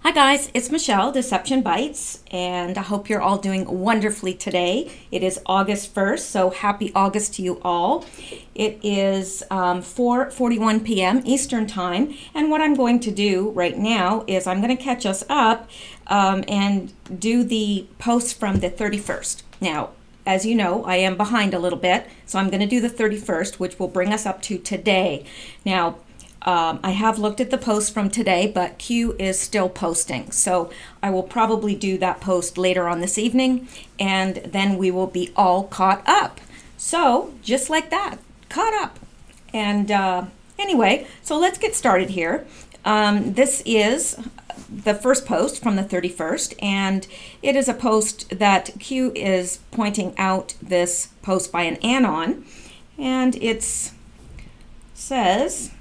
Hi guys, it's Mishel, Deception Bytes, and I hope you're all doing wonderfully today. It is August 1st, so happy August to you all. It is 4:41 p.m. Eastern Time, and what I'm going to do right now is I'm going to catch us up and do the post from the 31st. Now, as you know, I am behind a little bit, so I'm going to do the 31st, which will bring us up to today. Now, I have looked at the post from today, but Q is still posting. So I will probably do that post later on this evening, and then we will be all caught up. So just like that, caught up. And anyway, so let's get started here. This is the first post from the 31st, and it is a post that Q is pointing out this post by an anon, and it says,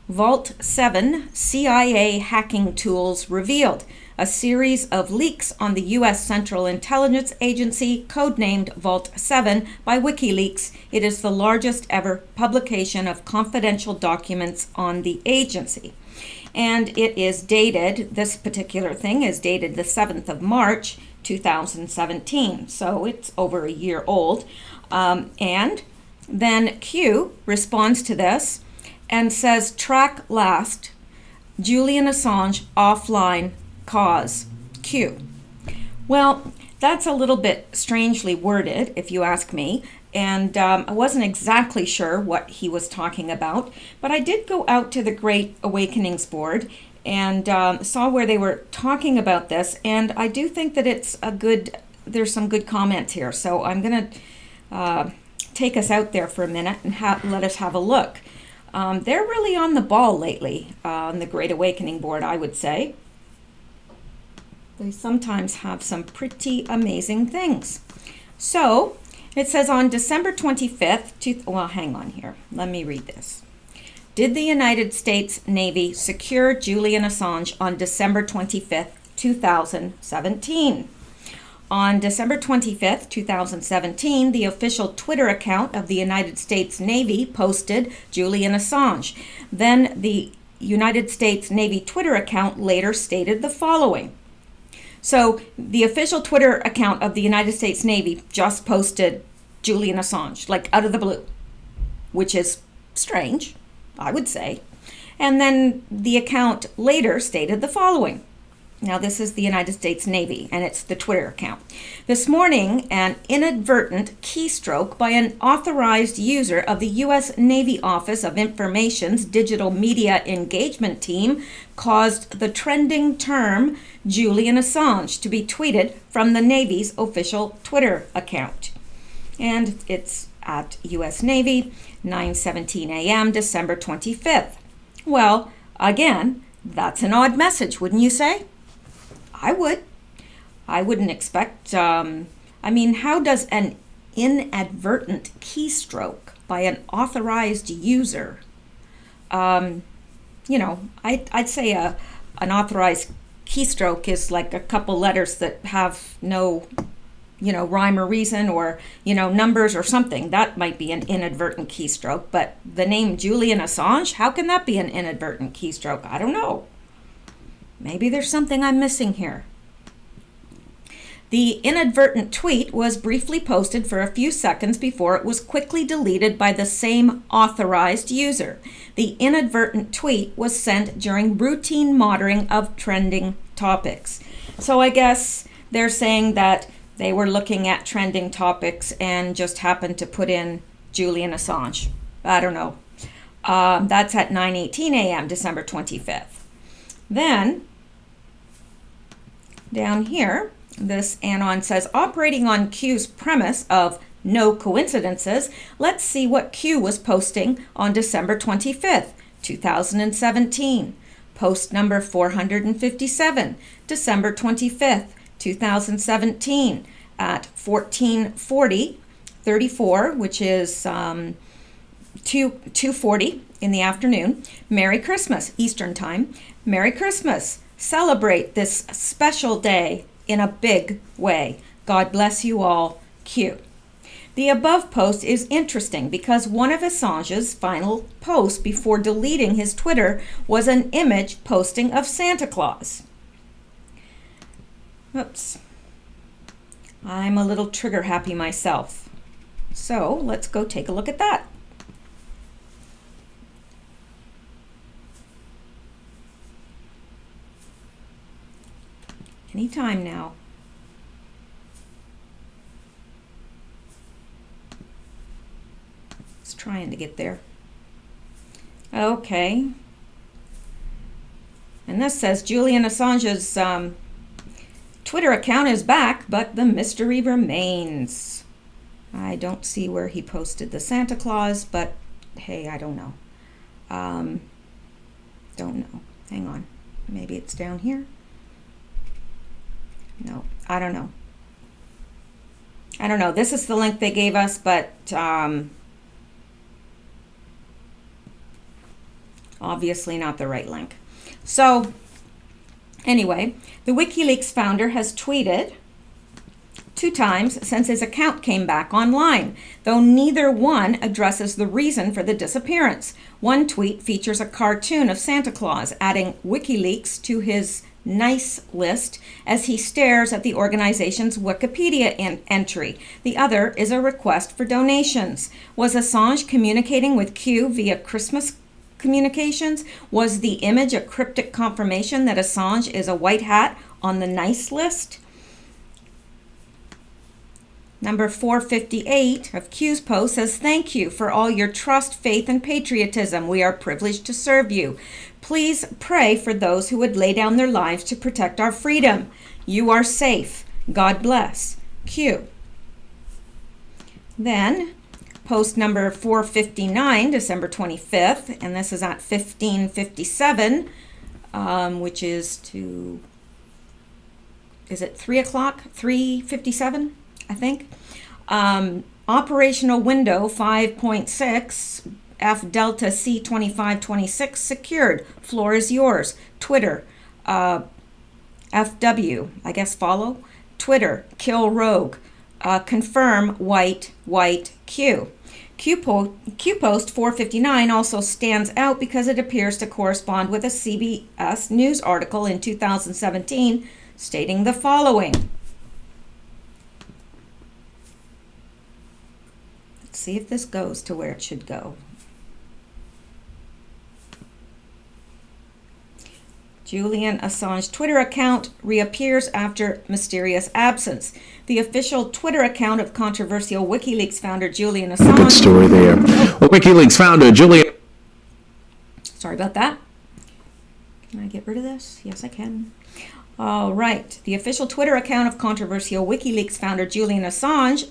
Vault 7 CIA hacking tools revealed. A series of leaks on the U.S. Central Intelligence Agency, codenamed Vault 7 by WikiLeaks. It is the largest ever publication of confidential documents on the agency. And it is dated, this particular thing is dated the 7th of March, 2017. So it's over a year old. And then Q responds to this and says, track last, Julian Assange offline cause, Q. Well, that's a little bit strangely worded, if you ask me, and I wasn't exactly sure what he was talking about, but I did go out to the Great Awakenings board and saw where they were talking about this, and I do think that there's some good comments here, so I'm going to take us out there for a minute and let us have a look. They're really on the ball lately on the Great Awakening board, I would say. They sometimes have some pretty amazing things. So it says on December 25th, well, hang on here. Let me read this. Did the United States Navy secure Julian Assange on December 25th, 2017? On December 25th, 2017, the official Twitter account of the United States Navy posted Julian Assange. Then the United States Navy Twitter account later stated the following. So the official Twitter account of the United States Navy just posted Julian Assange, like out of the blue, which is strange, I would say. And then the account later stated the following. Now, this is the United States Navy, and it's the Twitter account. This morning, an inadvertent keystroke by an authorized user of the U.S. Navy Office of Information's Digital Media Engagement Team caused the trending term Julian Assange to be tweeted from the Navy's official Twitter account. And it's at U.S. Navy, 9:17 a.m., December 25th. Well, again, that's an odd message, wouldn't you say? I would. I wouldn't expect, how does an inadvertent keystroke by an authorized user, I'd say an authorized keystroke is like a couple letters that have no, rhyme or reason or, numbers or something. That might be an inadvertent keystroke, but the name Julian Assange, how can that be an inadvertent keystroke? I don't know. Maybe there's something I'm missing here. The inadvertent tweet was briefly posted for a few seconds before it was quickly deleted by the same authorized user. The inadvertent tweet was sent during routine monitoring of trending topics. So I guess they're saying that they were looking at trending topics and just happened to put in Julian Assange. I don't know. That's at 9:18 a.m., December 25th. Then, down here, this anon says, operating on Q's premise of no coincidences, let's see what Q was posting on December 25th, 2017. Post number 457, December 25th, 2017, at 14:40:34, which is 2:40 in the afternoon. Merry Christmas, Eastern Time. Merry Christmas. Celebrate this special day in a big way. God bless you all. Q. The above post is interesting because one of Assange's final posts before deleting his Twitter was an image posting of Santa Claus. Oops. I'm a little trigger happy myself. So let's go take a look at that. Anytime now. It's trying to get there. Okay. And this says Julian Assange's Twitter account is back, but the mystery remains. I don't see where he posted the Santa Claus, but hey, I don't know. Don't know. Hang on. Maybe it's down here. No, I don't know. I don't know. This is the link they gave us, but obviously not the right link. So anyway, the WikiLeaks founder has tweeted 2 times since his account came back online, though neither one addresses the reason for the disappearance. One tweet features a cartoon of Santa Claus, adding WikiLeaks to his nice list as he stares at the organization's Wikipedia entry. The other is a request for donations. Was Assange communicating with Q via Christmas communications? Was the image a cryptic confirmation that Assange is a white hat on the nice list? Number 458 of Q's post says, "Thank you for all your trust, faith, and patriotism. We are privileged to serve you. Please pray for those who would lay down their lives to protect our freedom. You are safe. God bless. Q." Then, post number 459, December 25th, and this is at 15:57, which is is it 3 o'clock? 3:57? I think. Operational window 5.6, F Delta C2526 secured. Floor is yours. Twitter, FW, I guess follow. Twitter, kill rogue. Confirm white Q. Q post 459 also stands out because it appears to correspond with a CBS News article in 2017 stating the following. See if this goes to where it should go. Julian Assange Twitter account reappears after mysterious absence. The official Twitter account of controversial WikiLeaks founder Julian Assange. Good story there. Well, WikiLeaks founder Julian. Sorry about that. Can I get rid of this? Yes, I can. All right. The official Twitter account of controversial WikiLeaks founder Julian Assange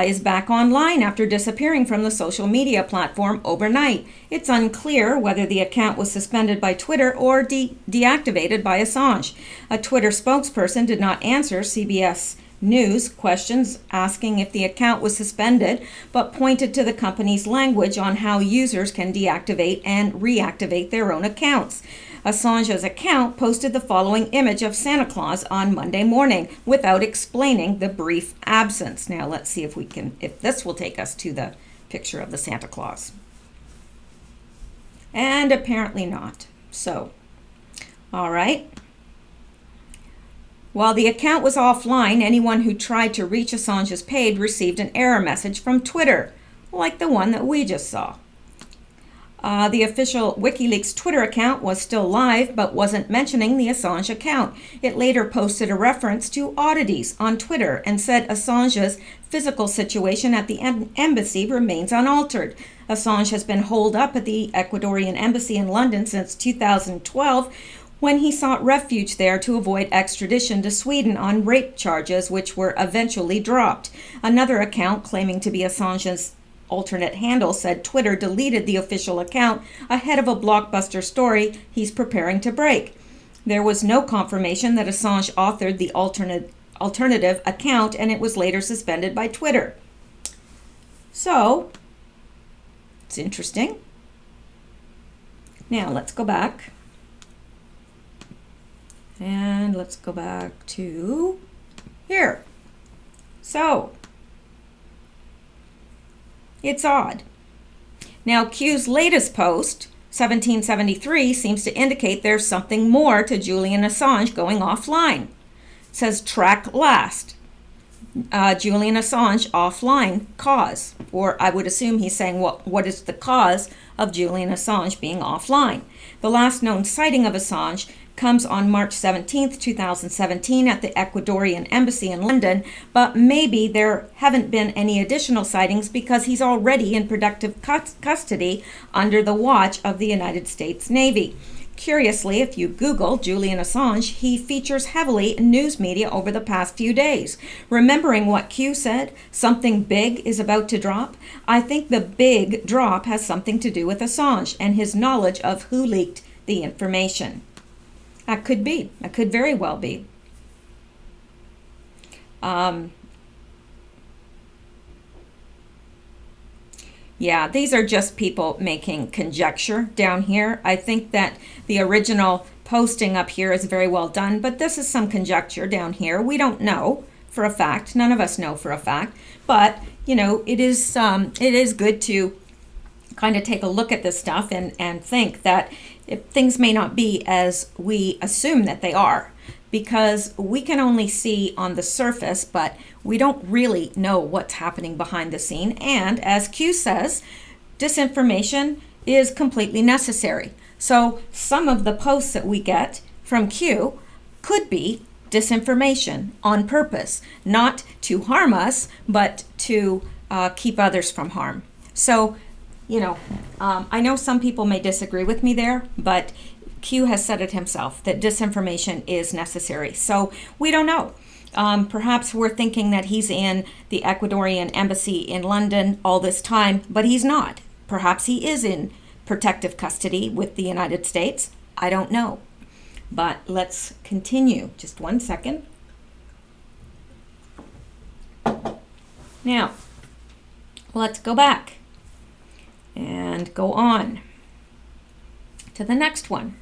is back online after disappearing from the social media platform overnight. It's unclear whether the account was suspended by Twitter or deactivated by Assange. A Twitter spokesperson did not answer CBS News questions asking if the account was suspended, but pointed to the company's language on how users can deactivate and reactivate their own accounts. Assange's account posted the following image of Santa Claus on Monday morning without explaining the brief absence. Now let's see if this will take us to the picture of the Santa Claus. And apparently not. So, all right. While the account was offline, anyone who tried to reach Assange's page received an error message from Twitter, like the one that we just saw. The official WikiLeaks Twitter account was still live, but wasn't mentioning the Assange account. It later posted a reference to oddities on Twitter and said Assange's physical situation at the embassy remains unaltered. Assange has been holed up at the Ecuadorian embassy in London since 2012, when he sought refuge there to avoid extradition to Sweden on rape charges, which were eventually dropped. Another account claiming to be Assange's alternate handle said Twitter deleted the official account ahead of a blockbuster story he's preparing to break. There was no confirmation that Assange authored the alternative account, and it was later suspended by Twitter. So, it's interesting. Now, let's go back. And let's go back to here. So, it's odd. Now, Q's latest post, 1773, seems to indicate there's something more to Julian Assange going offline. says track last. Julian Assange offline cause, or I would assume he's saying what is the cause of Julian Assange being offline. The last known sighting of Assange comes on March 17th, 2017 at the Ecuadorian embassy in London, but maybe there haven't been any additional sightings because he's already in protective custody under the watch of the United States Navy. Curiously, if you Google Julian Assange, he features heavily in news media over the past few days. Remembering what Q said, something big is about to drop? I think the big drop has something to do with Assange and his knowledge of who leaked the information. That could be. That could very well be. Yeah, these are just people making conjecture down here. I think that the original posting up here is very well done, but this is some conjecture down here. We don't know for a fact. None of us know for a fact. But, it is good to kind of take a look at this stuff and think that things may not be as we assume that they are, because we can only see on the surface, but we don't really know what's happening behind the scene. And as Q says, disinformation is completely necessary. So some of the posts that we get from Q could be disinformation on purpose, not to harm us, but to keep others from harm. So, I know some people may disagree with me there, but Q has said it himself that disinformation is necessary. So we don't know. Perhaps we're thinking that he's in the Ecuadorian embassy in London all this time, but he's not. Perhaps he is in protective custody with the United States. I don't know. But let's continue. Just one second. Now, let's go back and go on to the next one.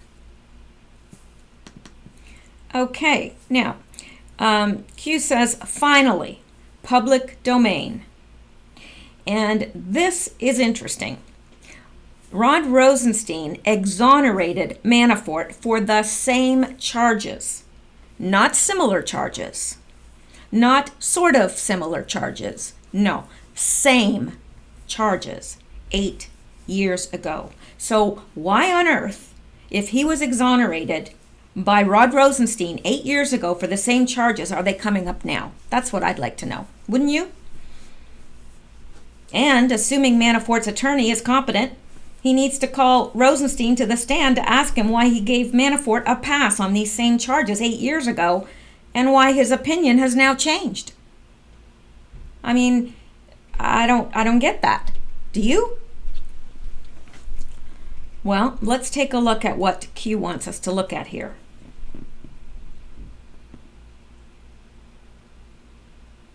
Okay, now, Q says, finally, public domain. And this is interesting. Rod Rosenstein exonerated Manafort for the same charges, not similar charges, not sort of similar charges, no, same charges 8 years ago. So why on earth, if he was exonerated by Rod Rosenstein 8 years ago for the same charges, are they coming up now? That's what I'd like to know. Wouldn't you? And assuming Manafort's attorney is competent, he needs to call Rosenstein to the stand to ask him why he gave Manafort a pass on these same charges 8 years ago and why his opinion has now changed. I mean, I don't get that. Do you? Well, let's take a look at what Q wants us to look at here.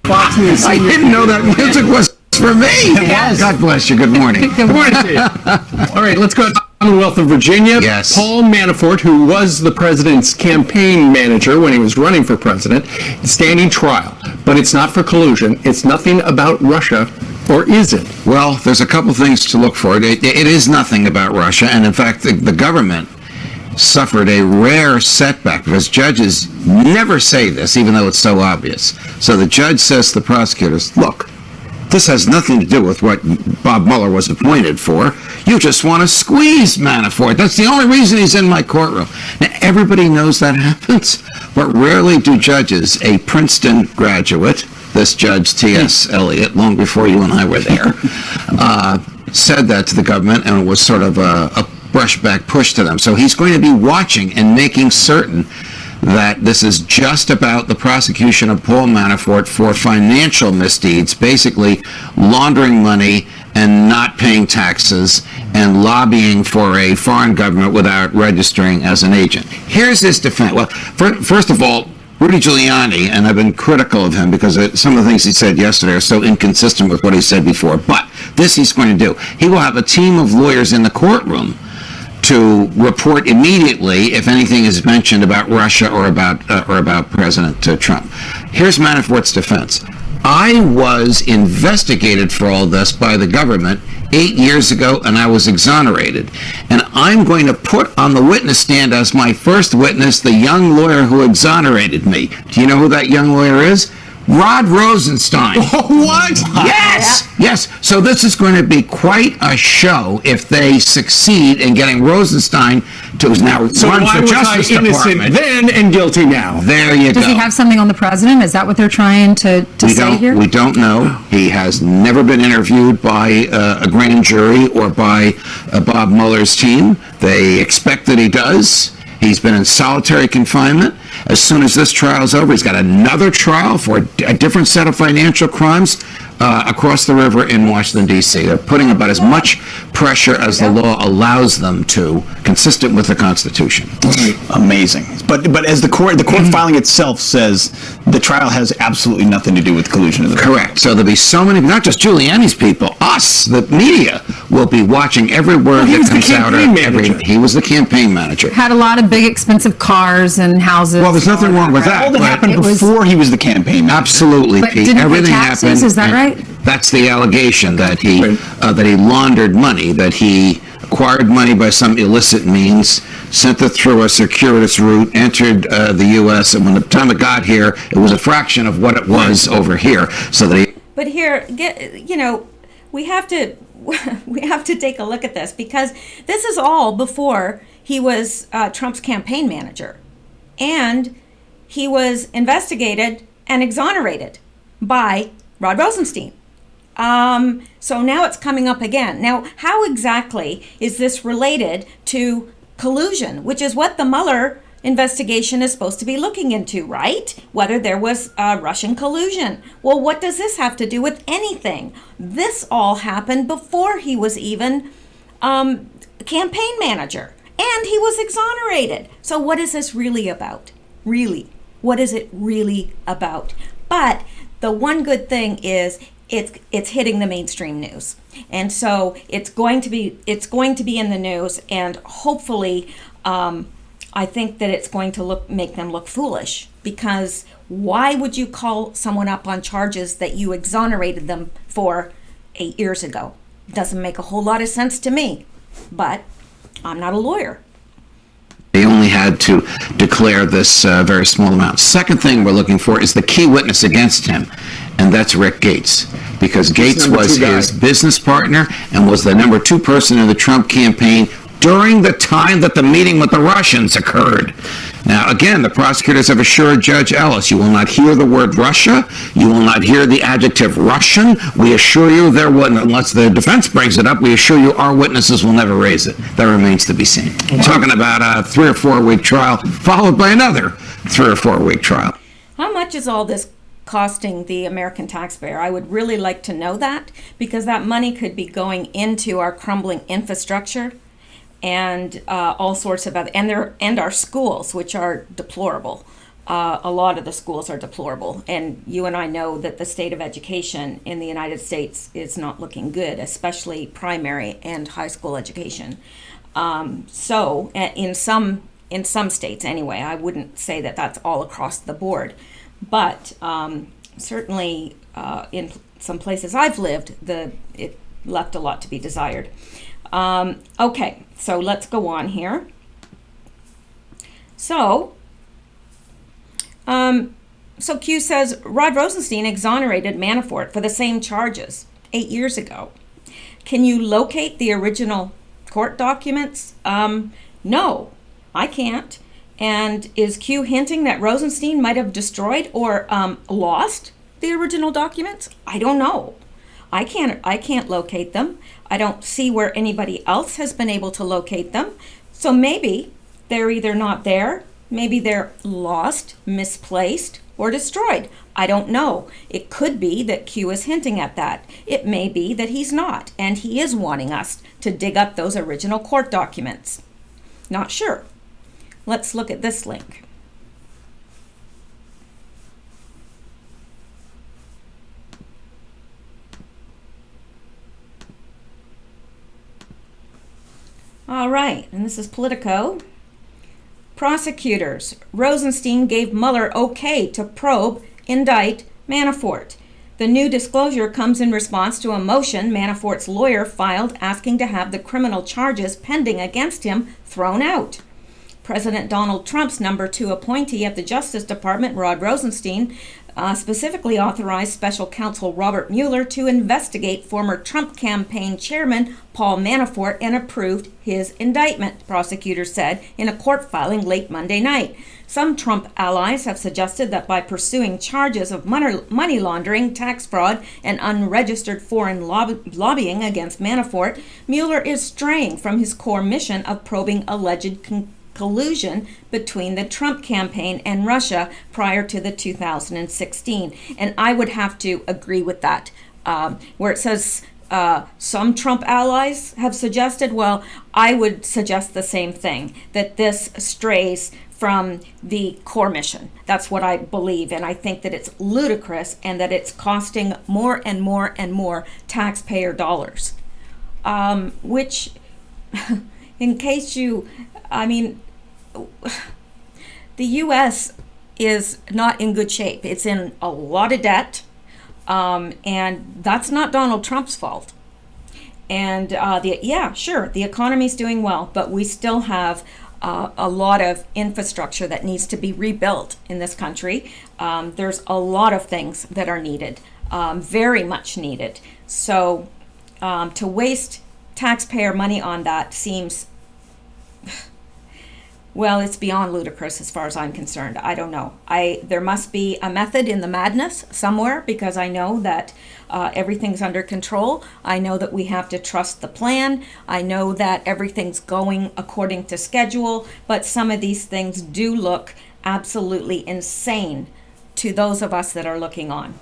I didn't know that music was for me. Yes. God bless you. Good morning. Good morning to you. All right, let's go to Commonwealth of Virginia. Yes. Paul Manafort, who was the president's campaign manager when he was running for president, is standing trial. But it's not for collusion. It's nothing about Russia, or is it? Well, there's a couple things to look for. It is nothing about Russia, and in fact, the government suffered a rare setback because judges never say this, even though it's so obvious. So the judge says to the prosecutors, look, this has nothing to do with what Bob Mueller was appointed for. You just want to squeeze Manafort. That's the only reason he's in my courtroom. Now, everybody knows that happens, but rarely do judges, a Princeton graduate, this Judge T.S. Eliot, long before you and I were there, said that to the government, and it was sort of a brushback push to them. So he's going to be watching and making certain that this is just about the prosecution of Paul Manafort for financial misdeeds, basically laundering money and not paying taxes and lobbying for a foreign government without registering as an agent. Here's his defense. Well, first of all, Rudy Giuliani, and I've been critical of him because some of the things he said yesterday are so inconsistent with what he said before, but this he's going to do. He will have a team of lawyers in the courtroom to report immediately if anything is mentioned about Russia or about President Trump. Here's Manafort's defense. I was investigated for all this by the government 8 years ago, and I was exonerated. And I'm going to put on the witness stand as my first witness the young lawyer who exonerated me. Do you know who that young lawyer is? Rod Rosenstein. What? Yes, yes. So this is going to be quite a show if they succeed in getting Rosenstein to now So run why for was Justice I innocent Department. then and guilty now? There you go. Does he have something on the president? Is that what they're trying to say here? We don't know. He has never been interviewed by a grand jury or by Bob Mueller's team. They expect that he does. He's been in solitary confinement. As soon as this trial is over, he's got another trial for a different set of financial crimes across the river in Washington, D.C. They're putting about as much pressure as the law allows them to, consistent with the Constitution. Amazing. But as the court filing itself says, the trial has absolutely nothing to do with collusion. Correct. So there'll be so many, not just Giuliani's people, us, the media, will be watching every word that comes out. He was the campaign manager. Had a lot of big expensive cars and houses. Well, there's nothing wrong with that. All that happened before he was the campaign manager. Absolutely, But Pete. didn't pay Everything taxes, happened. is that right? That's the allegation, that he laundered money, that he acquired money by some illicit means, sent it through a circuitous route, entered the U.S., and when the time it got here, it was a fraction of what it was over here. So that he. But here, we have to we have to take a look at this, because this is all before he was Trump's campaign manager, and he was investigated and exonerated by Rod Rosenstein. So now it's coming up again. Now, how exactly is this related to collusion, which is what the Mueller investigation is supposed to be looking into, right? Whether there was Russian collusion. Well, what does this have to do with anything? This all happened before he was even campaign manager, and he was exonerated. So what is this really about? Really, what is it really about? But the one good thing is it's hitting the mainstream news, and so it's going to be in the news, and hopefully I think that it's going to make them look foolish, because why would you call someone up on charges that you exonerated them for 8 years ago? Doesn't make a whole lot of sense to me, but I'm not a lawyer. They only had to declare this very small amount. Second thing we're looking for is the key witness against him, and that's Rick Gates, because Gates was his business partner and was the number 2 person in the Trump campaign during the time that the meeting with the Russians occurred. Now, again, the prosecutors have assured Judge Ellis, you will not hear the word Russia, you will not hear the adjective Russian. We assure you there wasn't, unless the defense brings it up, we assure you our witnesses will never raise it. That remains to be seen. We're talking about a 3 or 4 week trial, followed by another 3 or 4 week trial. How much is all this costing the American taxpayer? I would really like to know that, because that money could be going into our crumbling infrastructure and all sorts of other, and our schools, which are deplorable. A lot of the schools are deplorable, and you and I know that the state of education in the United States is not looking good, especially primary and high school education. So in some states anyway, I wouldn't say that that's all across the board, but certainly in some places I've lived, it left a lot to be desired. Okay, so let's go on here. So Q says Rod Rosenstein exonerated Manafort for the same charges 8 years ago. Can you locate the original court documents? No, I can't. And is Q hinting that Rosenstein might have destroyed or lost the original documents? I don't know. I can't locate them. I don't see where anybody else has been able to locate them. So maybe they're either not there, maybe they're lost, misplaced, or destroyed. I don't know. It could be that Q is hinting at that. It may be that he's not, and he is wanting us to dig up those original court documents. Not sure. Let's look at this link. All right, and this is Politico. Prosecutors, Rosenstein gave Mueller okay to probe, indict Manafort. The new disclosure comes in response to a motion Manafort's lawyer filed asking to have the criminal charges pending against him thrown out. President Donald Trump's number 2 appointee at the Justice Department, Rod Rosenstein, specifically authorized special counsel Robert Mueller to investigate former Trump campaign chairman Paul Manafort and approved his indictment, prosecutors said in a court filing late Monday night. Some Trump allies have suggested that by pursuing charges of money laundering, tax fraud, and unregistered foreign lobbying against Manafort, Mueller is straying from his core mission of probing alleged collusion between the Trump campaign and Russia prior to the 2016. And I would have to agree with that. Where it says some Trump allies have suggested, well, I would suggest the same thing, that this strays from the core mission. That's what I believe, and I think that it's ludicrous and that it's costing more and more and more taxpayer dollars. Which, in case the U.S. is not in good shape. It's in a lot of debt, and that's not Donald Trump's fault. And the economy's doing well, but we still have a lot of infrastructure that needs to be rebuilt in this country. There's a lot of things that are needed, very much needed. So to waste taxpayer money on that seems, well, it's beyond ludicrous as far as I'm concerned. I don't know. There must be a method in the madness somewhere, because I know that everything's under control. I know that we have to trust the plan. I know that everything's going according to schedule, but some of these things do look absolutely insane to those of us that are looking on.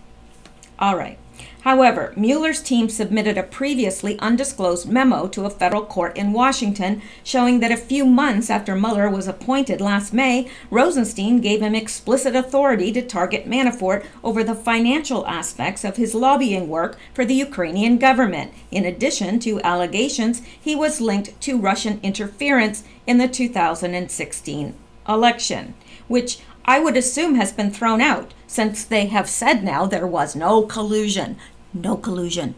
All right. However, Mueller's team submitted a previously undisclosed memo to a federal court in Washington showing that a few months after Mueller was appointed last May, Rosenstein gave him explicit authority to target Manafort over the financial aspects of his lobbying work for the Ukrainian government, in addition to allegations he was linked to Russian interference in the 2016 election, which I would assume has been thrown out, since they have said now there was no collusion. No collusion.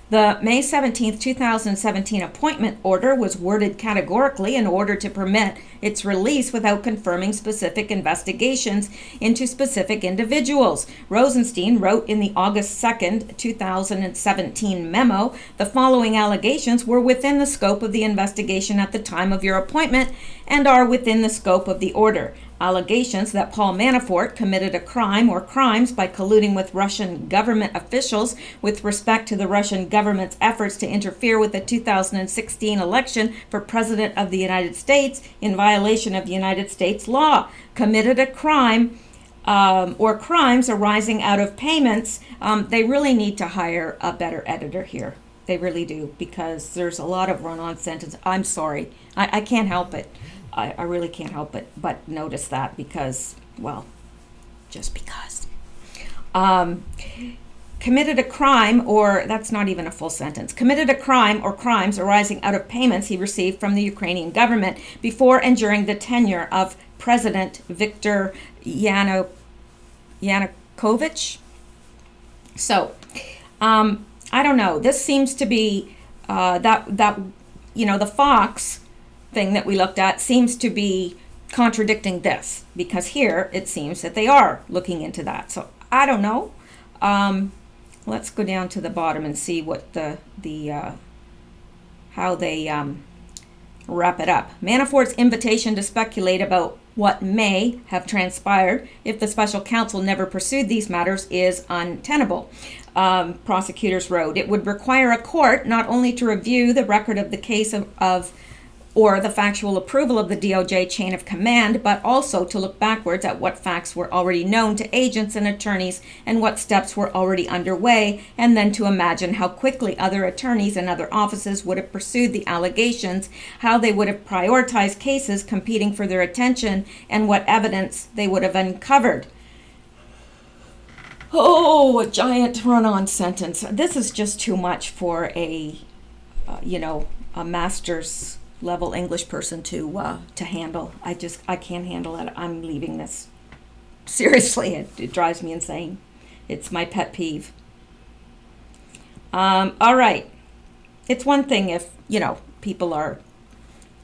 The May 17, 2017 appointment order was worded categorically in order to permit its release without confirming specific investigations into specific individuals. Rosenstein wrote in the August 2, 2017 memo, the following allegations were within the scope of the investigation at the time of your appointment and are within the scope of the order. Allegations that Paul Manafort committed a crime or crimes by colluding with Russian government officials with respect to the Russian government's efforts to interfere with the 2016 election for President of the United States in violation of United States law, committed a crime or crimes arising out of payments. They really need to hire a better editor here. They really do, because there's a lot of run-on sentence. I'm sorry. I can't help it. I really can't help it but notice that, because, well, just because. Committed a crime, or that's not even a full sentence, committed a crime or crimes arising out of payments he received from the Ukrainian government before and during the tenure of President Viktor Yanukovych. So, I don't know. This seems to be the Fox thing that we looked at seems to be contradicting this, because here it seems that they are looking into that. So I don't know. Let's go down to the bottom and see what how they wrap it up. Manafort's invitation to speculate about what may have transpired if the special counsel never pursued these matters is untenable. Prosecutors wrote, it would require a court not only to review the record of the case or the factual approval of the DOJ chain of command, but also to look backwards at what facts were already known to agents and attorneys and what steps were already underway, and then to imagine how quickly other attorneys and other offices would have pursued the allegations, how they would have prioritized cases competing for their attention, and what evidence they would have uncovered. Oh, a giant run-on sentence. This is just too much for a master's level English person to handle. I can't handle it. I'm leaving this. Seriously, it drives me insane. It's my pet peeve. All right. It's one thing if, people are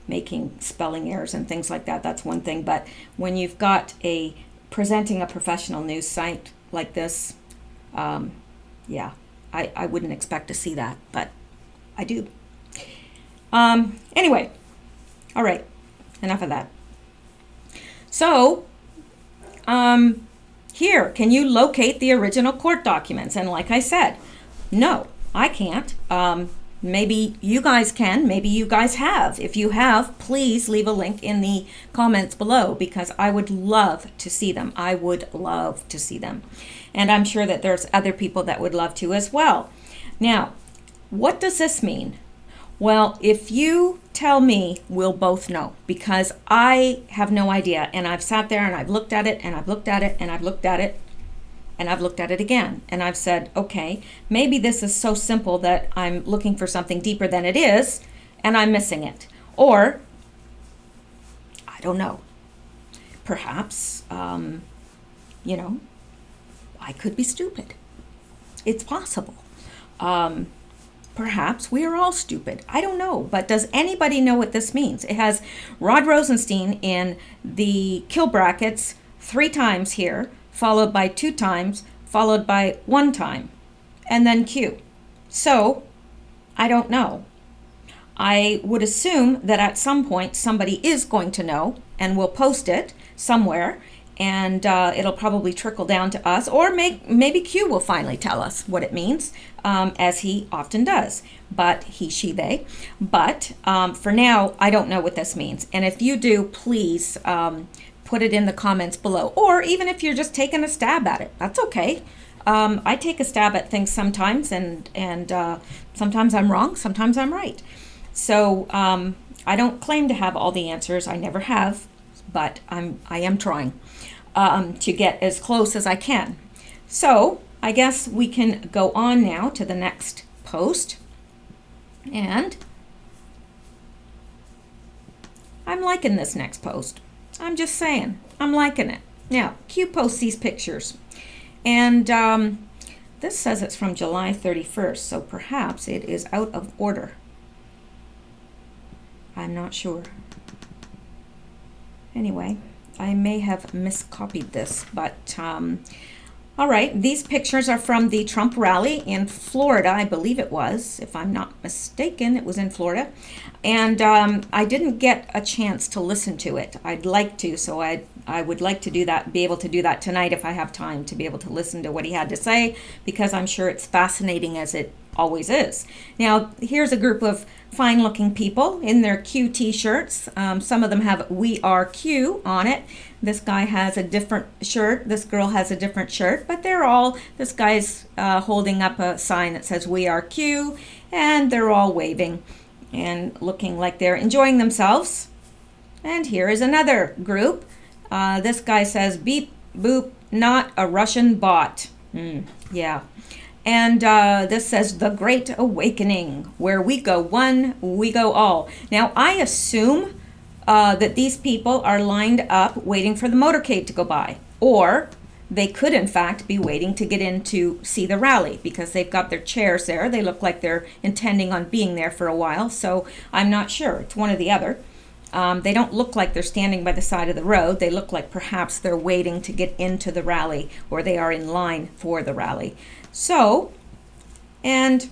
making spelling errors and things like that. That's one thing. But when you've got presenting a professional news site like this, yeah, I wouldn't expect to see that, but I do. Anyway, all right, enough of that. So, here, can you locate the original court documents? And like I said, no, I can't. Maybe you guys can, maybe you guys have. If you have, please leave a link in the comments below because I would love to see them. I would love to see them. And I'm sure that there's other people that would love to as well. Now, what does this mean? Well, if you tell me, we'll both know because I have no idea. And I've sat there and I've looked at it and I've looked at it and I've looked at it and I've looked at it again. And I've said, okay, maybe this is so simple that I'm looking for something deeper than it is and I'm missing it. Or, I don't know, perhaps, I could be stupid. It's possible. Perhaps we are all stupid. I don't know. But does anybody know what this means? It has Rod Rosenstein in the kill brackets 3 times here, followed by 2 times, followed by 1 time, and then Q. So, I don't know. I would assume that at some point somebody is going to know and will post it somewhere. And it'll probably trickle down to us, or maybe Q will finally tell us what it means, as he often does. But he, she, they. But for now, I don't know what this means. And if you do, please put it in the comments below. Or even if you're just taking a stab at it, that's okay. I take a stab at things sometimes, and sometimes I'm wrong, sometimes I'm right. So I don't claim to have all the answers. I never have, but I am trying to get as close as I can. So I guess we can go on now to the next post. And I'm liking this next post. I'm just saying, I'm liking it. Now, Q posts these pictures. And this says it's from July 31st, so perhaps it is out of order. I'm not sure. Anyway, I may have miscopied this, but all right. These pictures are from the Trump rally in Florida, I believe it was. If I'm not mistaken, it was in Florida. And I didn't get a chance to listen to it. I'd like to, so I would like to do that, be able to do that tonight if I have time to be able to listen to what he had to say, because I'm sure it's fascinating as it always is. Now, here's a group of fine-looking people in their Q t-shirts. Some of them have "We Are Q" on it. This guy has a different shirt. This girl has a different shirt. But this guy's holding up a sign that says "We Are Q," and they're all waving and looking like they're enjoying themselves. And here is another group. This guy says "Beep, boop, not a Russian bot." Yeah. And this says "The Great Awakening, where we go one, we go all." Now, I assume that these people are lined up waiting for the motorcade to go by. Or they could, in fact, be waiting to get in to see the rally because they've got their chairs there. They look like they're intending on being there for a while. So I'm not sure. It's one or the other. They don't look like they're standing by the side of the road. They look like perhaps they're waiting to get into the rally, or they are in line for the rally. So, and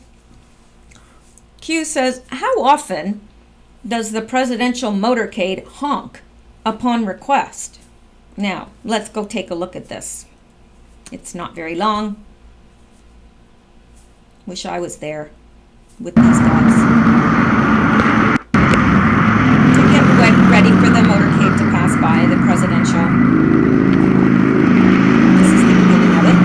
Q says, "How often does the presidential motorcade honk upon request?" Now, let's go take a look at this. It's not very long. Wish I was there with these guys to get ready for the motorcade to pass by, the presidential. This is the beginning of it.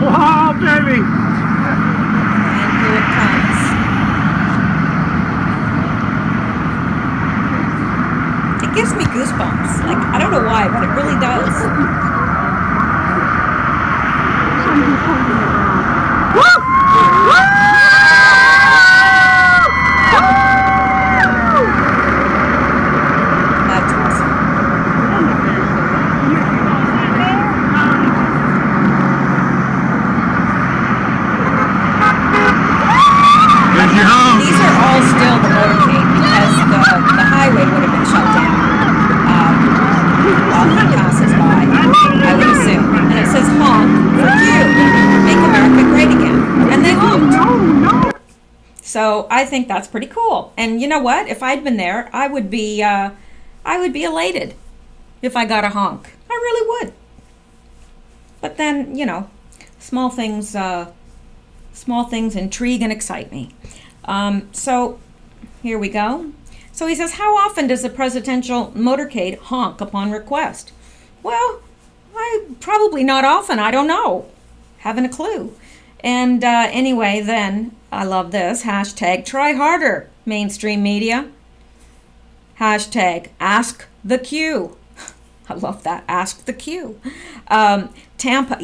Oh, baby! And here it comes. It gives me goosebumps. Like, I don't know why, but it really does. So I think that's pretty cool. And you know what? If I'd been there, I would be elated if I got a honk. I really would. But then, small things intrigue and excite me. So here we go. So he says, how often does a presidential motorcade honk upon request? Well, probably not often. I don't know. Haven't a clue. And anyway, then, I love this. Hashtag try harder, mainstream media. Hashtag ask the Q. I love that. Ask the Q. Tampa.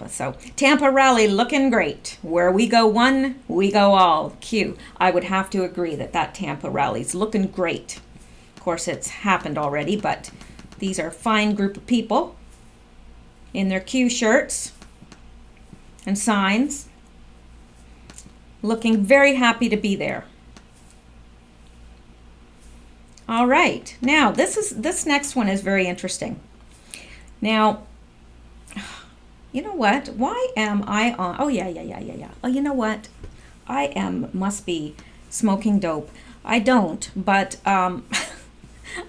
So Tampa rally looking great. Where we go one, we go all. Q. I would have to agree that Tampa rally's looking great. Of course, it's happened already, but these are a fine group of people in their Q shirts and signs, looking very happy to be there. All right. Now, this next one is very interesting. Now, you know what? Why am I on? Oh, yeah. Oh, you know what? Must be smoking dope. I don't, but I'm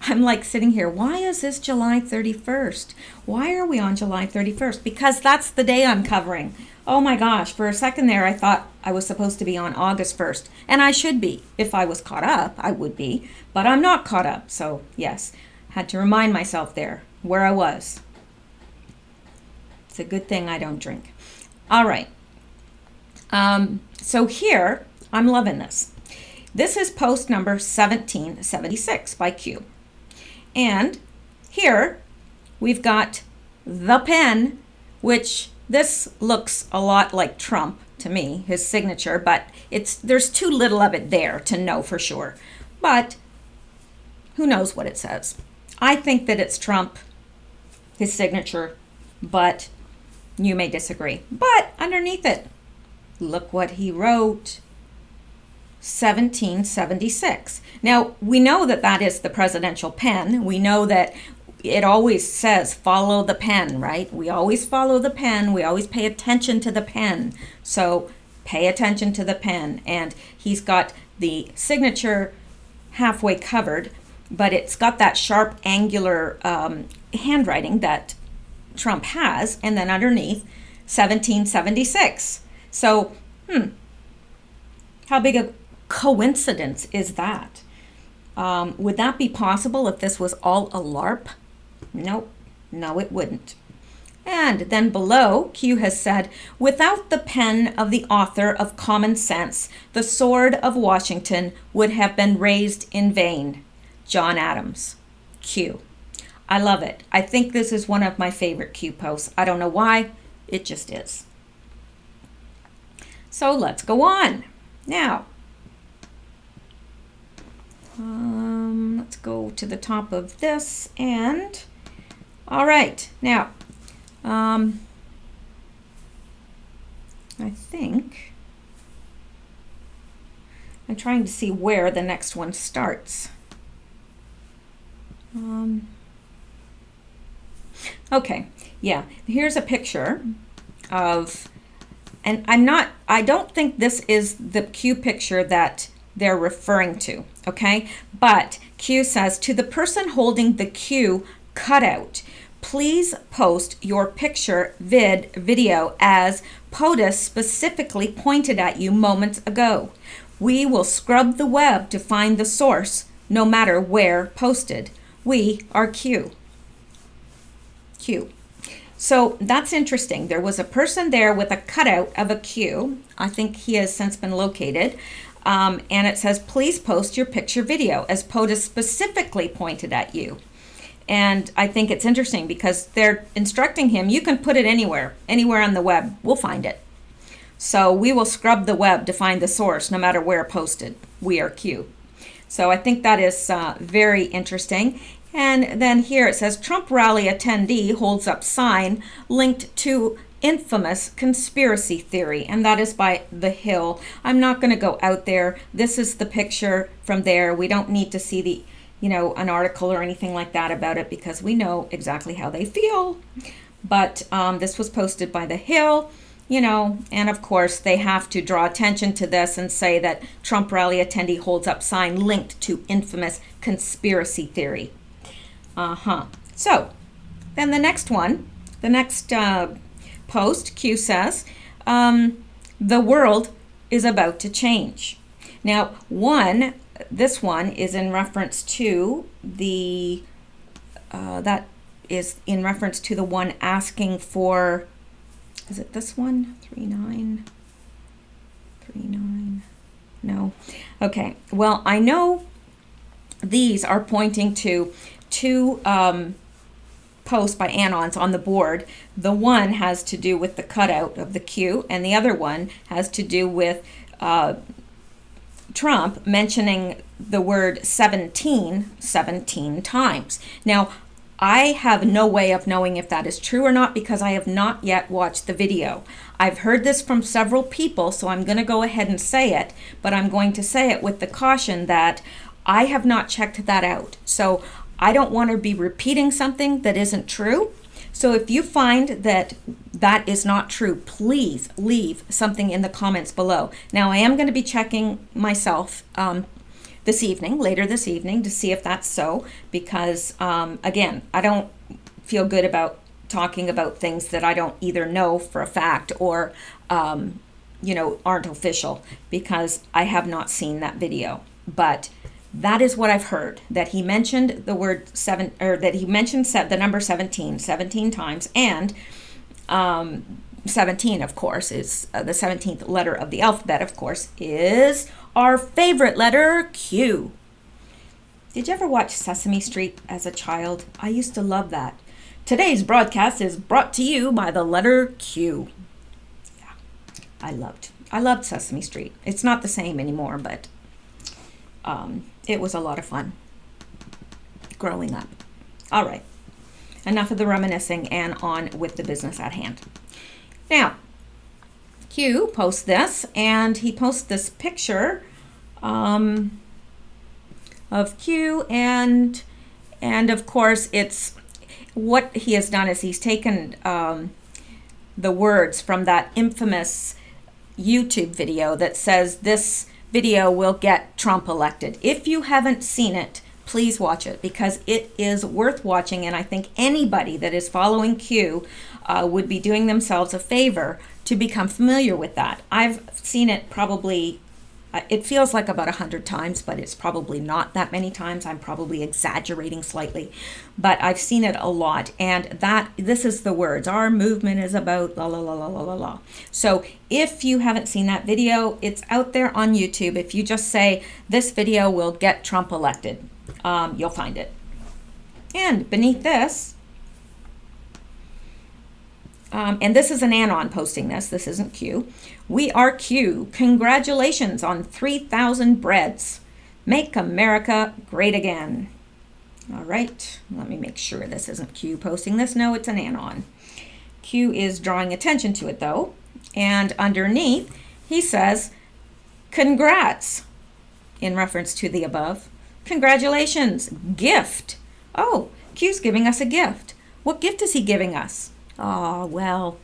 like sitting here. Why is this July 31st? Why are we on July 31st? Because that's the day I'm covering. Oh my gosh, for a second there, I thought I was supposed to be on August 1st. And I should be. If I was caught up, I would be. But I'm not caught up. So, yes, had to remind myself there where I was. It's a good thing I don't drink. All right. So here, I'm loving this. This is post number 1776 by Q. And here, we've got the pen, which this looks a lot like Trump to me, his signature, but there's too little of it there to know for sure. But who knows what it says? I think that it's Trump, his signature, but you may disagree. But underneath it, look what he wrote. 1776. Now, we know that is the presidential pen. We know that it always says follow the pen, right? We always follow the pen. We always pay attention to the pen. So pay attention to the pen. And he's got the signature halfway covered, but it's got that sharp, angular handwriting that Trump has. And then underneath, 1776. So, how big a coincidence is that? Would that be possible if this was all a LARP? Nope. No, it wouldn't. And then below, Q has said, without the pen of the author of Common Sense, the sword of Washington would have been raised in vain. John Adams. Q. I love it. I think this is one of my favorite Q posts. I don't know why. It just is. So let's go on. Now, let's go to the top of this and, all right, now, I think I'm trying to see where the next one starts. Okay, yeah, here's a picture of, and I don't think this is the Q picture that they're referring to, okay? But Q says, to the person holding the Q cutout, please post your picture video as POTUS specifically pointed at you moments ago. We will scrub the web to find the source, no matter where posted. We are Q. Q. So that's interesting. There was a person there with a cutout of a Q. I think he has since been located. And it says, please post your picture video as POTUS specifically pointed at you. And I think it's interesting because they're instructing him, you can put it anywhere on the web, we'll find it. So we will scrub the web to find the source no matter where posted. We are Q. So I think that is very interesting. And then here it says, Trump rally attendee holds up sign linked to infamous conspiracy theory, and that is by The Hill. I'm not going to go out there. This is the picture from there. We don't need to see the, an article or anything like that about it because we know exactly how they feel. But this was posted by The Hill. and of course they have to draw attention to this and say that Trump rally attendee holds up sign linked to infamous conspiracy theory. So, then the next post, Q says, the world is about to change. Now, this one is in reference to the, that is in reference to the one asking for, is it this one? 3939? No. Okay. Well, I know these are pointing to two posts by Anons on the board. The one has to do with the cutout of the Q, and the other one has to do with Trump mentioning the word 17 times. Now, I have no way of knowing if that is true or not because I have not yet watched the video. I've heard this from several people, so I'm going to go ahead and say it, but I'm going to say it with the caution that I have not checked that out. So I don't want to be repeating something that isn't true. So if you find that that is not true, please leave something in the comments below. Now, I am going to be checking myself later this evening, to see if that's so, because again, I don't feel good about talking about things that I don't either know for a fact or aren't official, because I have not seen that video. But that is what I've heard, that he mentioned the word the number 17 times, and 17, of course, is the 17th letter of the alphabet, of course, is our favorite letter, Q. Did you ever watch Sesame Street as a child? I used to love that. Today's broadcast is brought to you by the letter Q. Yeah, I loved Sesame Street. It's not the same anymore, but it was a lot of fun growing up. All right, enough of the reminiscing and on with the business at hand. Now, Q posts this, and he posts this picture of Q, and of course it's what he has done is he's taken the words from that infamous YouTube video that says this video will get Trump elected. If you haven't seen it, please watch it, because it is worth watching, and I think anybody that is following Q would be doing themselves a favor to become familiar with that. I've seen it probably, it feels like about 100 times, but it's probably not that many times. I'm probably exaggerating slightly, but I've seen it a lot, and this is the words, our movement is about la la la la la la la. So if you haven't seen that video, it's out there on YouTube. If you just say, this video will get Trump elected, you'll find it. And beneath this, and this is an Anon posting this isn't Q. We are Q. Congratulations on 3,000 breads. Make America great again. All right, let me make sure this isn't Q posting this. No, it's an Anon. Q is drawing attention to it though. And underneath, he says, congrats, in reference to the above. Congratulations, gift. Oh, Q's giving us a gift. What gift is he giving us? Oh, well,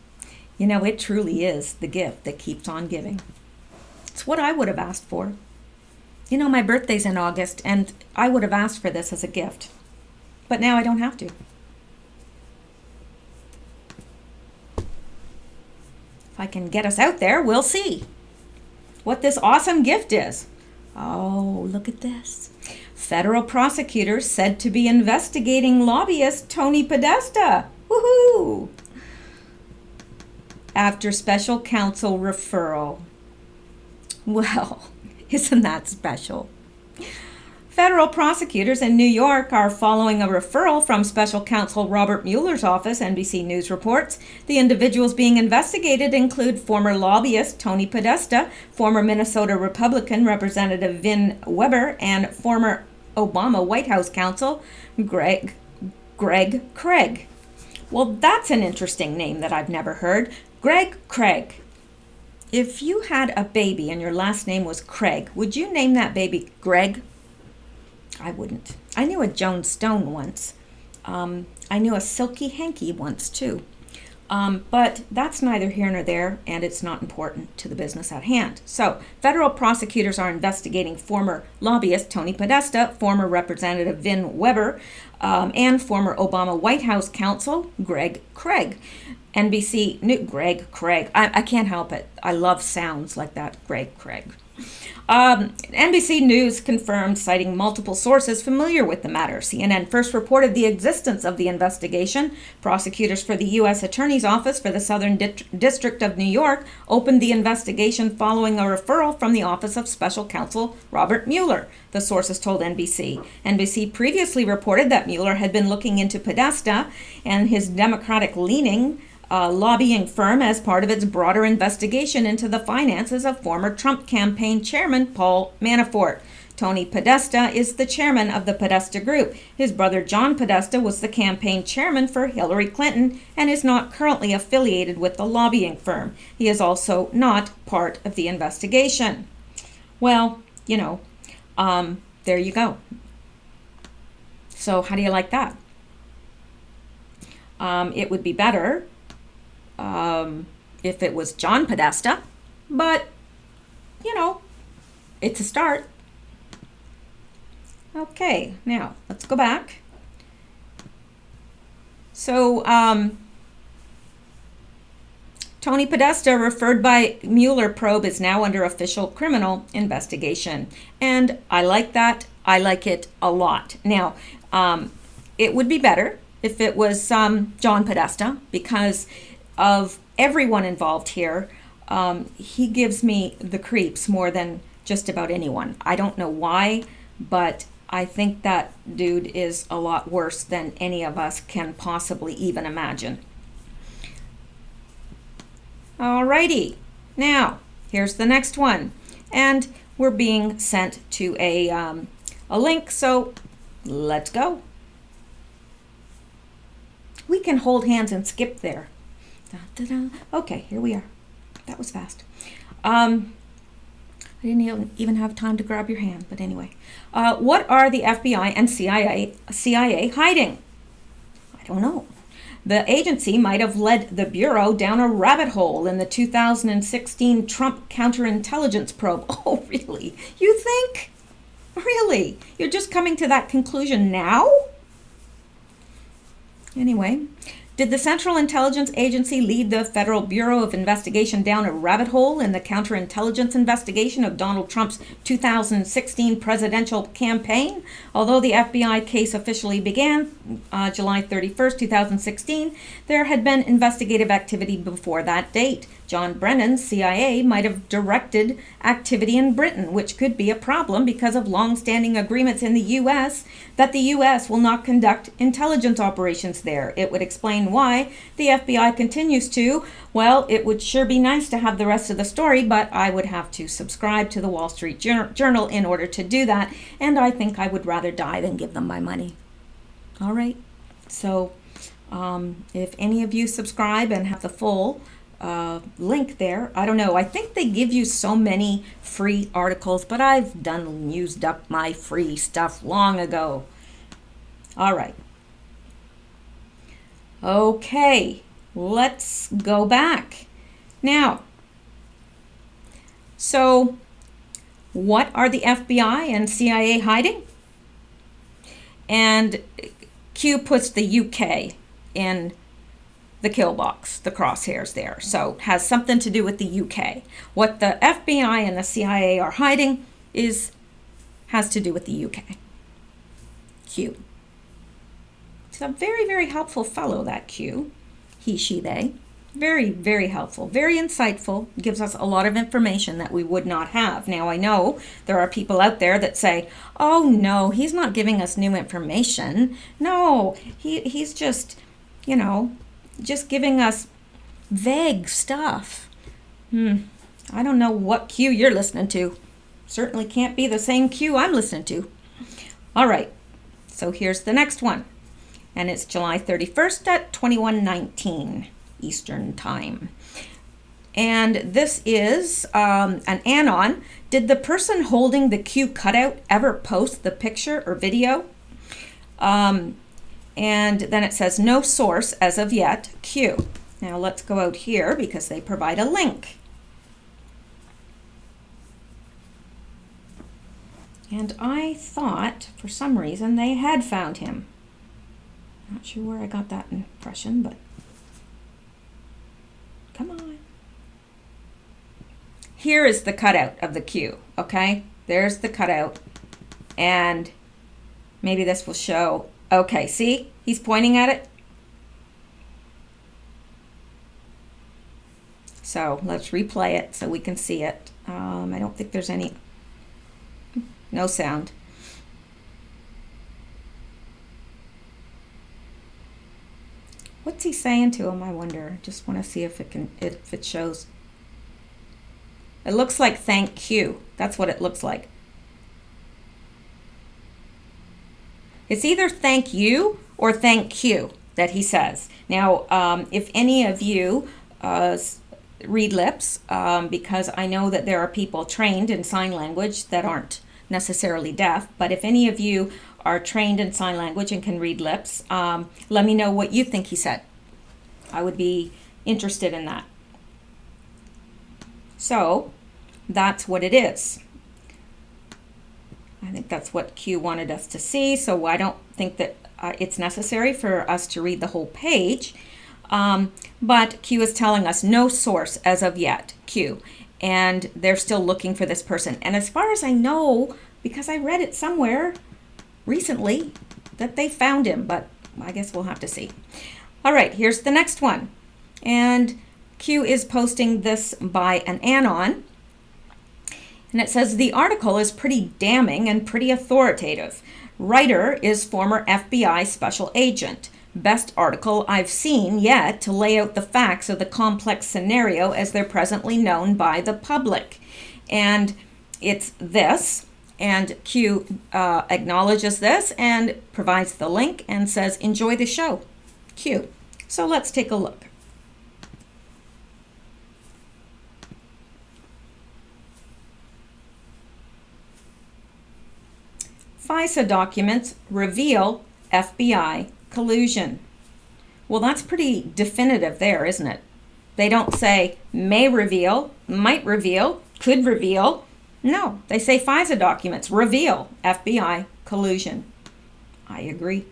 it truly is the gift that keeps on giving. It's what I would have asked for. My birthday's in August, and I would have asked for this as a gift. But now I don't have to. If I can get us out there, we'll see what this awesome gift is. Oh, look at this. Federal prosecutors said to be investigating lobbyist Tony Podesta. Woohoo! After special counsel referral. Well, isn't that special? Federal prosecutors in New York are following a referral from special counsel Robert Mueller's office, NBC News reports. The individuals being investigated include former lobbyist Tony Podesta, former Minnesota Republican Representative Vin Weber, and former Obama White House counsel Greg Craig. Well, that's an interesting name that I've never heard. Greg Craig. If you had a baby and your last name was Craig, would you name that baby Greg? I wouldn't. I knew a Joan Stone once. I knew a Silky Hanky once too. But that's neither here nor there, and it's not important to the business at hand. So, federal prosecutors are investigating former lobbyist Tony Podesta, former Representative Vin Weber, and former Obama White House counsel Greg Craig. Greg Craig. I can't help it. I love sounds like that. Greg Craig. NBC News confirmed, citing multiple sources familiar with the matter. CNN first reported the existence of the investigation. Prosecutors for the U.S. Attorney's Office for the Southern District of New York opened the investigation following a referral from the Office of Special Counsel Robert Mueller, the sources told NBC. NBC previously reported that Mueller had been looking into Podesta and his Democratic-leaning lobbying firm as part of its broader investigation into the finances of former Trump campaign chairman Paul Manafort. Tony Podesta is the chairman of the Podesta Group. His brother John Podesta was the campaign chairman for Hillary Clinton and is not currently affiliated with the lobbying firm. He is also not part of the investigation. Well, there you go. So how do you like that? It would be better if it was John Podesta, but, it's a start. Okay, now, let's go back. So, Tony Podesta, referred by Mueller probe, is now under official criminal investigation. And I like that. I like it a lot. Now, it would be better if it was John Podesta, because of everyone involved here. He gives me the creeps more than just about anyone. I don't know why, but I think that dude is a lot worse than any of us can possibly even imagine. Alrighty, now here's the next one, and we're being sent to a link, so let's go. We can hold hands and skip there. Da, da, da. Okay, here we are. That was fast. I didn't even have time to grab your hand, but anyway. What are the FBI and CIA hiding? I don't know. The agency might have led the Bureau down a rabbit hole in the 2016 Trump counterintelligence probe. Oh, really? You think? Really? You're just coming to that conclusion now? Anyway, did the Central Intelligence Agency lead the Federal Bureau of Investigation down a rabbit hole in the counterintelligence investigation of Donald Trump's 2016 presidential campaign? Although the FBI case officially began July 31st, 2016, there had been investigative activity before that date. John Brennan's CIA might have directed activity in Britain, which could be a problem because of long-standing agreements in the U.S. that the U.S. will not conduct intelligence operations there. It would explain why the FBI continues to. Well, it would sure be nice to have the rest of the story, but I would have to subscribe to the Wall Street Journal in order to do that, and I think I would rather die than give them my money. All right, so if any of you subscribe and have the full link there, I don't know, I think they give you so many free articles, but I've used up my free stuff long ago. All right. Okay, let's go back. Now, so what are the FBI and CIA hiding? And Q puts the UK in the kill box, the crosshairs there. So it has something to do with the UK. What the FBI and the CIA are hiding has to do with the UK. Q. It's a very, very helpful fellow, that Q. He, she, they. Very, very helpful, very insightful, gives us a lot of information that we would not have. Now, I know there are people out there that say, oh no, he's not giving us new information. No, he's just, just giving us vague stuff. I don't know what Q you're listening to. Certainly can't be the same Q I'm listening to. All right, so here's the next one. And it's July 31st at 21:19 Eastern Time. And this is an anon. Did the person holding the Q cutout ever post the picture or video? And then it says no source as of yet, Q. Now let's go out here because they provide a link. And I thought, for some reason, they had found him. Not sure where I got that impression, but come on. Here is the cutout of the Q, okay? There's the cutout. And maybe this will show. Okay, see? He's pointing at it. So let's replay it so we can see it. I don't think there's any, no sound. What's he saying to him, I wonder? Just want to see if it shows. It looks like thank you. That's what it looks like. It's either thank you or thank you that he says. Now, if any of you read lips, because I know that there are people trained in sign language that aren't necessarily deaf, but if any of you are trained in sign language and can read lips, let me know what you think he said. I would be interested in that. So that's what it is. I think that's what Q wanted us to see, so I don't think that it's necessary for us to read the whole page. But Q is telling us no source as of yet, Q, and they're still looking for this person. And as far as I know, because I read it somewhere recently, that they found him, but I guess we'll have to see. All right, here's the next one. And Q is posting this by an anon. And it says, the article is pretty damning and pretty authoritative. Writer is former FBI special agent. Best article I've seen yet to lay out the facts of the complex scenario as they're presently known by the public. And it's this, and Q acknowledges this and provides the link and says, enjoy the show, Q. So let's take a look. FISA documents reveal FBI collusion. Well, that's pretty definitive there, isn't it? They don't say may reveal, might reveal, could reveal. No, they say FISA documents reveal FBI collusion. I agree.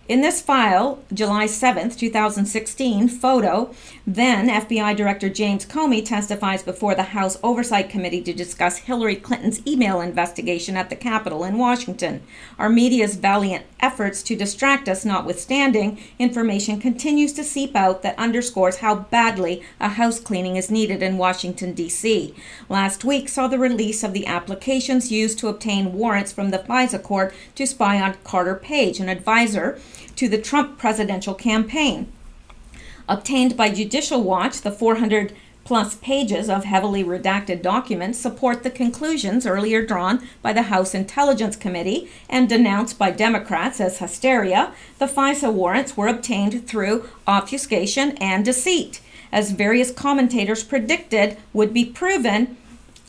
In this file, July 7th, 2016, photo, then FBI Director James Comey testifies before the House Oversight Committee to discuss Hillary Clinton's email investigation at the Capitol in Washington. Our media's valiant efforts to distract us notwithstanding, information continues to seep out that underscores how badly a house cleaning is needed in Washington, D.C. Last week saw the release of the applications used to obtain warrants from the FISA court to spy on Carter Page, an advisor to the Trump presidential campaign. Obtained by Judicial Watch, the 400-plus pages of heavily redacted documents support the conclusions earlier drawn by the House Intelligence Committee and denounced by Democrats as hysteria. The FISA warrants were obtained through obfuscation and deceit. As various commentators predicted would be proven,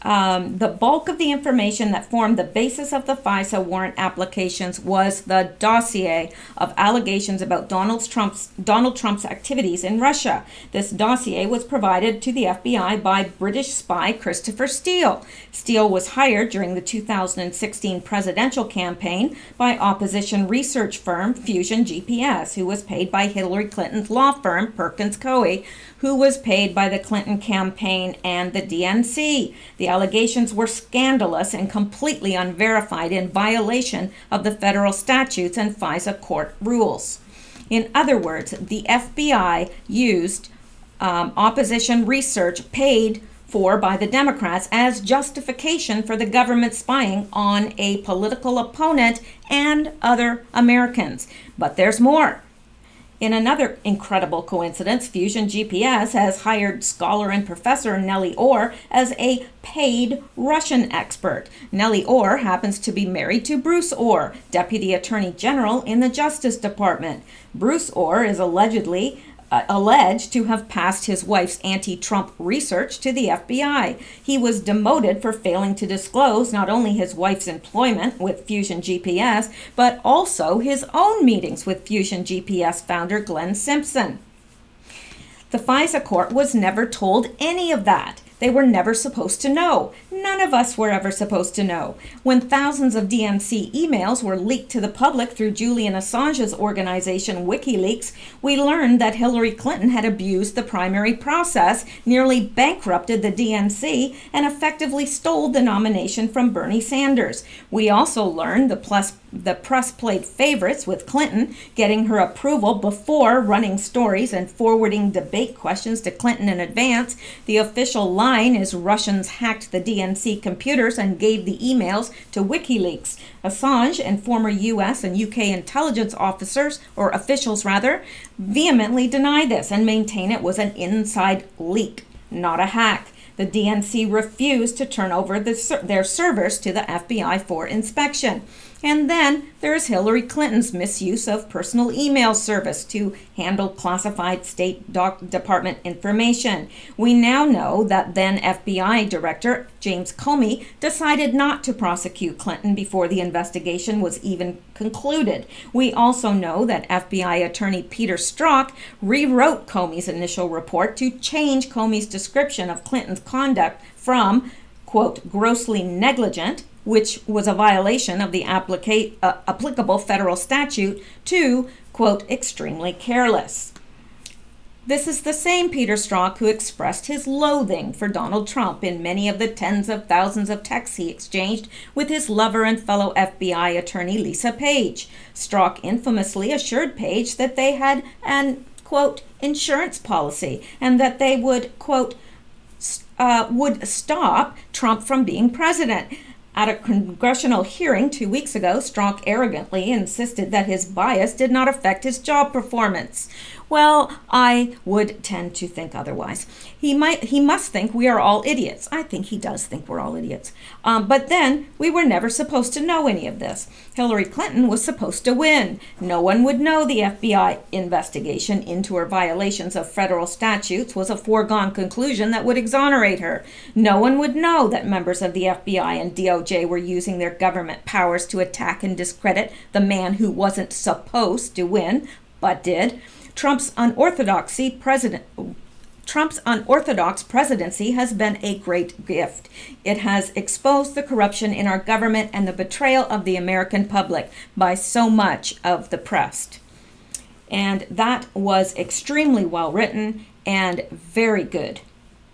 the bulk of the information that formed the basis of the FISA warrant applications was the dossier of allegations about Donald Trump's activities in Russia. This dossier was provided to the FBI by British spy Christopher Steele. Steele was hired during the 2016 presidential campaign by opposition research firm Fusion GPS, who was paid by Hillary Clinton's law firm Perkins Coie, who was paid by the Clinton campaign and the DNC. The allegations were scandalous and completely unverified in violation of the federal statutes and FISA court rules. In other words, the FBI used opposition research paid for by the Democrats as justification for the government spying on a political opponent and other Americans. But there's more. In another incredible coincidence, Fusion GPS has hired scholar and professor Nellie Orr as a paid Russian expert. Nellie Orr happens to be married to Bruce Orr, Deputy Attorney General in the Justice Department. Bruce Orr is alleged to have passed his wife's anti-Trump research to the FBI. He was demoted for failing to disclose not only his wife's employment with Fusion GPS, but also his own meetings with Fusion GPS founder Glenn Simpson. The FISA court was never told any of that. They were never supposed to know. None of us were ever supposed to know. When thousands of DNC emails were leaked to the public through Julian Assange's organization WikiLeaks, we learned that Hillary Clinton had abused the primary process, nearly bankrupted the DNC, and effectively stole the nomination from Bernie Sanders. We also learned the press played favorites with Clinton, getting her approval before running stories and forwarding debate questions to Clinton in advance. The official line is Russians hacked the DNC computers and gave the emails to WikiLeaks. Assange and former US and UK intelligence officials vehemently deny this and maintain it was an inside leak, not a hack. The DNC refused to turn over their servers to the FBI for inspection. And then there's Hillary Clinton's misuse of personal email service to handle classified State Department information. We now know that then FBI Director James Comey decided not to prosecute Clinton before the investigation was even concluded. We also know that FBI Attorney Peter Strzok rewrote Comey's initial report to change Comey's description of Clinton's conduct from, quote, grossly negligent, which was a violation of the applicable federal statute, to, quote, extremely careless. This is the same Peter Strzok who expressed his loathing for Donald Trump in many of the tens of thousands of texts he exchanged with his lover and fellow FBI attorney Lisa Page. Strzok infamously assured Page that they had an, quote, insurance policy and that they would, quote, would stop Trump from being president. At a congressional hearing 2 weeks ago, Strzok arrogantly insisted that his bias did not affect his job performance. Well, I would tend to think otherwise. He must think we are all idiots. I think he does think we're all idiots. But then we were never supposed to know any of this. Hillary Clinton was supposed to win. No one would know the FBI investigation into her violations of federal statutes was a foregone conclusion that would exonerate her. No one would know that members of the FBI and DOJ were using their government powers to attack and discredit the man who wasn't supposed to win, but did. Trump's unorthodox presidency has been a great gift. It has exposed the corruption in our government and the betrayal of the American public by so much of the press. And that was extremely well written and very good.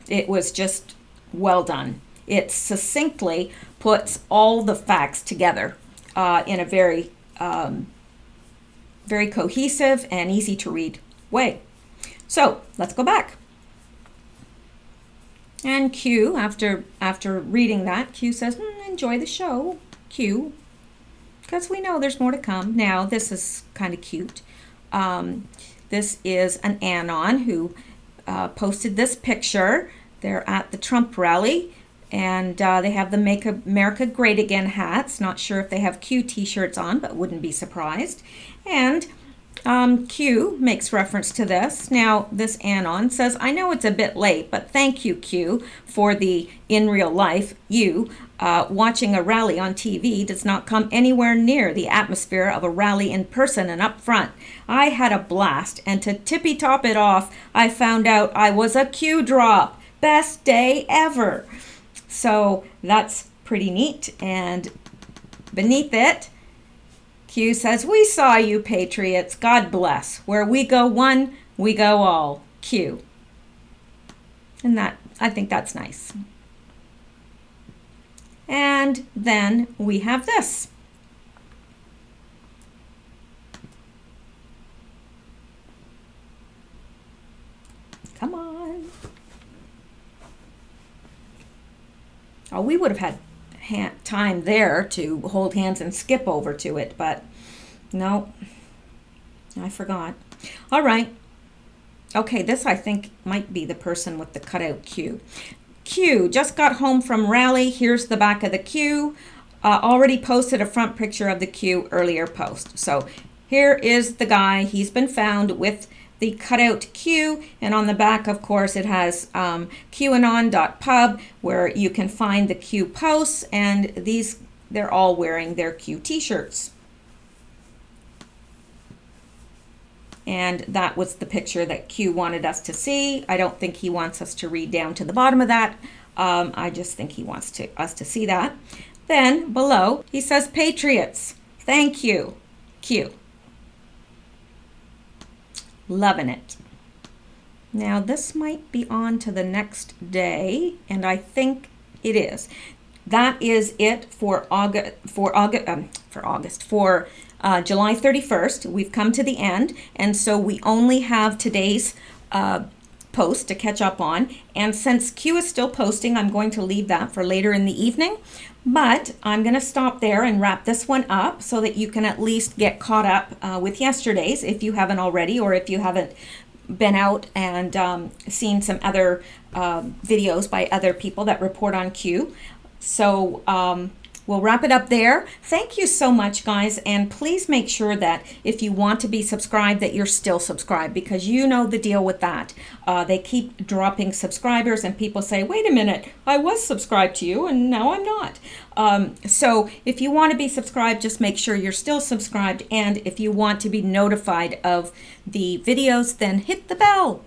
It was just well done. It succinctly puts all the facts together in a very very cohesive and easy to read way. So let's go back. And Q, after reading that, Q says, enjoy the show, Q, because we know there's more to come. Now, this is kind of cute. This is an Anon who posted this picture. They're at the Trump rally, and they have the Make America Great Again hats. Not sure if they have Q t-shirts on, but wouldn't be surprised. And Q makes reference to this. Now, this Anon says, I know it's a bit late, but thank you, Q, for the in real life. You watching a rally on TV does not come anywhere near the atmosphere of a rally in person and up front. I had a blast, and to tippy top it off, I found out I was a Q drop. Best day ever. So that's pretty neat. And beneath it, Q says, we saw you, patriots. God bless. Where we go one, we go all. Q. And that, I think that's nice. And then we have this. Come on. Oh, we would have had time there to hold hands and skip over to it, but no, I forgot. All right. Okay, this I think might be the person with the cutout Q. Q just got home from rally. Here's the back of the Q. Already posted a front picture of the Q earlier post. So here is the guy. He's been found with the cutout Q, and on the back, of course, it has qanon.pub, where you can find the Q posts, and these, they're all wearing their Q t-shirts. And that was the picture that Q wanted us to see. I don't think he wants us to read down to the bottom of that. I just think he wants us to see that. Then below, he says, Patriots, thank you, Q. Loving it. Now this might be on to the next day, and I think it is. That is it for July 31st. We've come to the end, and so we only have today's post to catch up on. And since Q is still posting, I'm going to leave that for later in the evening. But I'm going to stop there and wrap this one up so that you can at least get caught up with yesterday's if you haven't already, or if you haven't been out and seen some other videos by other people that report on Q. So we'll wrap it up there. Thank you so much, guys. And please make sure that if you want to be subscribed, that you're still subscribed, because you know the deal with that. They keep dropping subscribers and people say, wait a minute, I was subscribed to you and now I'm not. So if you want to be subscribed, just make sure you're still subscribed. And if you want to be notified of the videos, then hit the bell.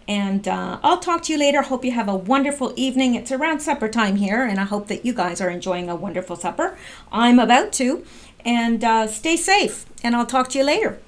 And I'll talk to you later. Hope you have a wonderful evening. It's around supper time here, and I hope that you guys are enjoying a wonderful supper. I'm about to. And stay safe, and I'll talk to you later.